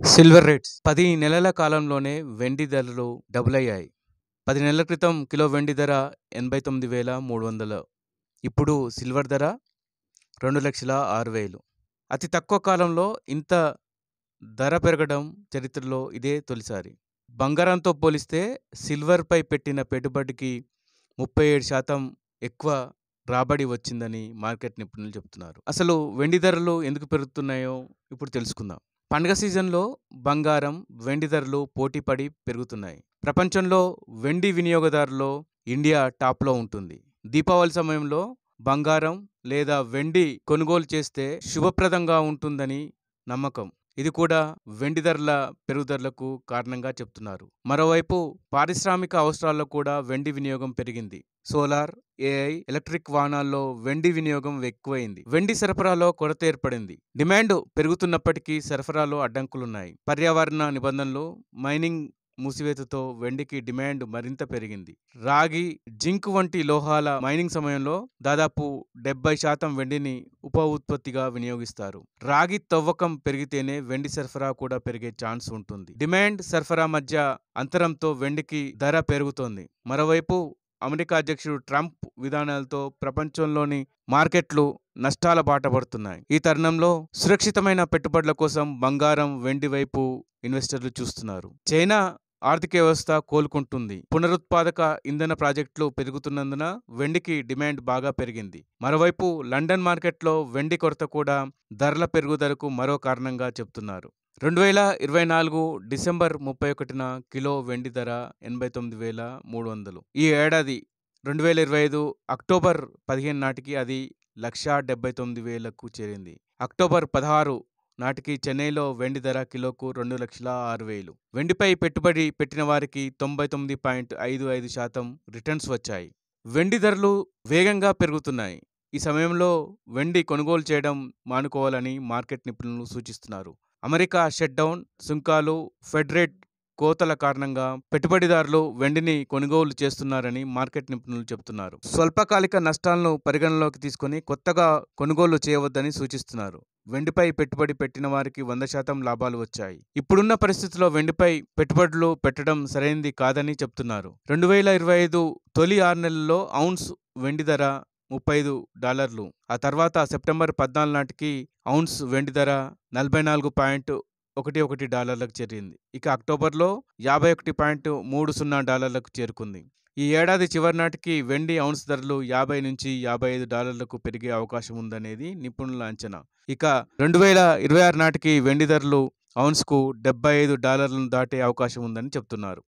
Silver rates 10 నెలల కాలంలోనే వెండి ధరలు డబుల్ అయ్యాయి. 10 నెలల క్రితం కిలో వెండి ధర 89,300. ఇప్పుడు సిల్వర్ ధర 2,06,000. అతి తక్కువ కాలంలో ఇంత ధర పెరగడం చరిత్రలో ఇదే తొలిసారి. బంగారంతో పోలిస్తే సిల్వర్పై పెట్టిన పెట్టుబడికి 37% ఎక్కువ రాబడి వచ్చిందని మార్కెట్ నిపుణులు చెబుతున్నారు. అసలు వెండి ధరలు ఎందుకు పెరుగుతున్నాయో ఇప్పుడు తెలుసుకుందాం. పండుగ సీజన్లో బంగారం, వెండి ధరలు పోటీపడి పెరుగుతున్నాయి. ప్రపంచంలో వెండి వినియోగదారులో ఇండియా టాప్లో ఉంటుంది. దీపావళి సమయంలో బంగారం లేదా వెండి కొనుగోలు చేస్తే శుభప్రదంగా ఉంటుందని నమ్మకం. ఇది కూడా వెండి ధరల పెరుగుదలకు కారణంగా చెప్తున్నారు. మరోవైపు పారిశ్రామిక అవసరాల్లో కూడా వెండి వినియోగం పెరిగింది. సోలార్, ఏఐ, ఎలక్ట్రిక్ వాహనాల్లో వెండి వినియోగం ఎక్కువైంది. వెండి సరఫరాలో కొరత ఏర్పడింది. డిమాండ్ పెరుగుతున్నప్పటికీ సరఫరాలో అడ్డంకులున్నాయి. పర్యావరణ నిబంధనలు, మైనింగ్ మూసివేతతో వెండికి డిమాండ్ మరింత పెరిగింది. రాగి, జింక్ వంటి లోహాల మైనింగ్ సమయంలో దాదాపు 70% వెండిని ఉప ఉత్పత్తిగా వినియోగిస్తారు. రాగి తవ్వకం పెరిగితేనే వెండి సరఫరా కూడా పెరిగే ఛాన్స్ ఉంటుంది. డిమాండ్, సరఫరా మధ్య అంతరంతో వెండికి ధర పెరుగుతోంది. మరోవైపు అమెరికా అధ్యక్షుడు ట్రంప్ విధానాలతో ప్రపంచంలోని మార్కెట్లు నష్టాల బాట పడుతున్నాయి. ఈ తరుణంలో సురక్షితమైన పెట్టుబడుల కోసం బంగారం, వెండి వైపు ఇన్వెస్టర్లు చూస్తున్నారు. చైనా ఆర్థిక వ్యవస్థ కోలుకుంటుంది. పునరుత్పాదక ఇంధన ప్రాజెక్టులు పెరుగుతున్నందున వెండికి డిమాండ్ బాగా పెరిగింది. మరోవైపు లండన్ మార్కెట్లో వెండి కొరత కూడా ధరల పెరుగుదలకు మరో కారణంగా చెబుతున్నారు. 2024 డిసెంబర్ 31న కిలో వెండి ధర 89,300. ఈ ఏడాది 2025 అక్టోబర్ 15 నాటికి అది 1,79,000కు చేరింది. అక్టోబర్ 16 నాటికి చెన్నైలో వెండి ధర కిలోకు 2,06,000. వెండిపై పెట్టుబడి పెట్టిన వారికి 99.55% రిటర్న్స్ వచ్చాయి. వెండి ధరలు వేగంగా పెరుగుతున్నాయి. ఈ సమయంలో వెండి కొనుగోలు చేయడం మానుకోవాలని మార్కెట్ నిపుణులు సూచిస్తున్నారు. అమెరికా షట్డౌన్, సుంకాలు, ఫెడ్ రేట్ కోతల కారణంగా పెట్టుబడిదారులు వెండిని కొనుగోలు చేస్తున్నారని మార్కెట్ నిపుణులు చెబుతున్నారు. స్వల్పకాలిక నష్టాలను పరిగణలోకి తీసుకొని కొత్తగా కొనుగోలు చేయవద్దని సూచిస్తున్నారు. వెండిపై పెట్టుబడి పెట్టిన వారికి 100% లాభాలు వచ్చాయి. ఇప్పుడున్న పరిస్థితుల్లో వెండిపై పెట్టుబడులు పెట్టడం సరైనది కాదని చెబుతున్నారు. 2025 తొలి 6 నెలల్లో ఔన్స్ వెండి ధర $35. ఆ తర్వాత సెప్టెంబర్ 14 నాటికి ఔన్స్ వెండి ధర $44.11లకు చేరింది. ఇక అక్టోబర్లో $51.30లకు చేరుకుంది. ఈ ఏడాది చివరి నాటికి వెండి ఔన్స్ ధరలు $50-55లకు పెరిగే అవకాశం ఉందనేది నిపుణుల అంచనా. ఇక 2026 నాటికి వెండి ధరలు ఔన్స్కు $75లను దాటే అవకాశం ఉందని చెబుతున్నారు.